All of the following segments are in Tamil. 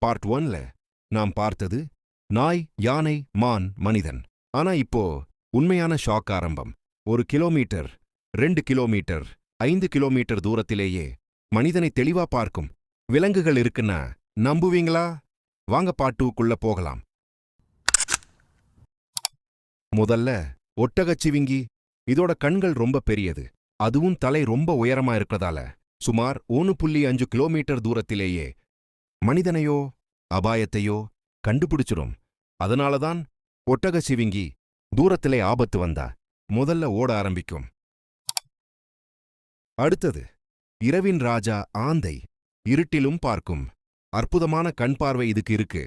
பார்ட் 1ல நாம் பார்த்தது நாய், யானை, மான், மனிதன். ஆனா இப்போ உண்மையான ஷாக் ஆரம்பம். 1 கிலோமீட்டர், 2 கிலோமீட்டர், 5 கிலோமீட்டர் தூரத்திலேயே மனிதனை தெளிவா பார்க்கும் விலங்குகள் இருக்குன்னா நம்புவீங்களா? வாங்க பார்ட் 2க்குள்ள போகலாம். முதல்ல ஒட்டகச்சிவிங்கி. இதோட கண்கள் ரொம்ப பெரியது. அதுவும் தலை ரொம்ப உயரமா இருக்கிறதால சுமார் 1.5 கிலோமீட்டர் தூரத்திலேயே மனிதனையோ அபாயத்தையோ கண்டுபிடிச்சிடும். அதனாலதான் ஒட்டகச்சிவிங்கி தூரத்திலே ஆபத்து வந்தா முதல்ல ஓட ஆரம்பிக்கும். அடுத்தது இரவின் ராஜா ஆந்தை. இருட்டிலும் பார்க்கும். அற்புதமான கண் பார்வை இதுக்கு இருக்கு.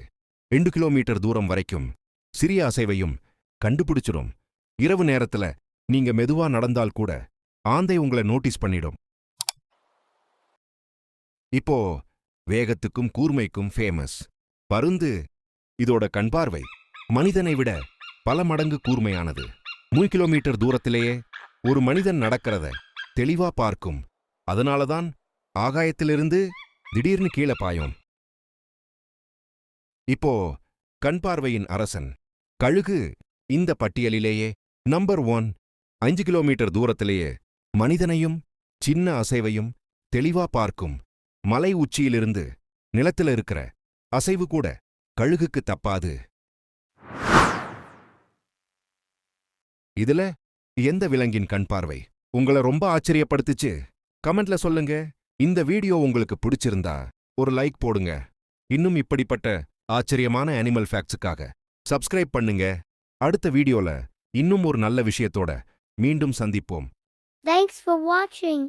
2 கிலோமீட்டர் தூரம் வரைக்கும் சிறிய அசைவையும் கண்டுபிடிச்சிடும். இரவு நேரத்துல நீங்க மெதுவா நடந்தால் கூட ஆந்தை உங்களை நோட்டீஸ் பண்ணிடும். இப்போ வேகத்துக்கும் கூர்மைக்கும் ஃபேமஸ் பருந்து. இதோட கண்பார்வை மனிதனை விட பல மடங்கு கூர்மையானது. 3 கிலோமீட்டர் தூரத்திலேயே ஒரு மனிதன் நடக்கிறத தெளிவா பார்க்கும். அதனாலதான் ஆகாயத்திலிருந்து திடீர்னு கீழே பாயும். இப்போ கண்பார்வையின் அரசன் கழுகு. இந்த பட்டியலிலேயே நம்பர் 1. 5 கிலோமீட்டர் தூரத்திலேயே மனிதனையும் சின்ன அசைவையும் தெளிவா பார்க்கும். மலை உச்சியிலிருந்து நிலத்துல இருக்கிற அசைவு கூட கழுகுக்கு தப்பாது. இதுல எந்த விலங்கின் கண்பார்வை உங்களை ரொம்ப ஆச்சரியப்படுத்துச்சு? கமெண்ட்ல சொல்லுங்க. இந்த வீடியோ உங்களுக்கு பிடிச்சிருந்தா ஒரு லைக் போடுங்க. இன்னும் இப்படிப்பட்ட ஆச்சரியமான அனிமல் ஃபேக்ட்ஸுக்காக சப்ஸ்கிரைப் பண்ணுங்க. அடுத்த வீடியோல இன்னும் ஒரு நல்ல விஷயத்தோட மீண்டும் சந்திப்போம். Thanks for watching.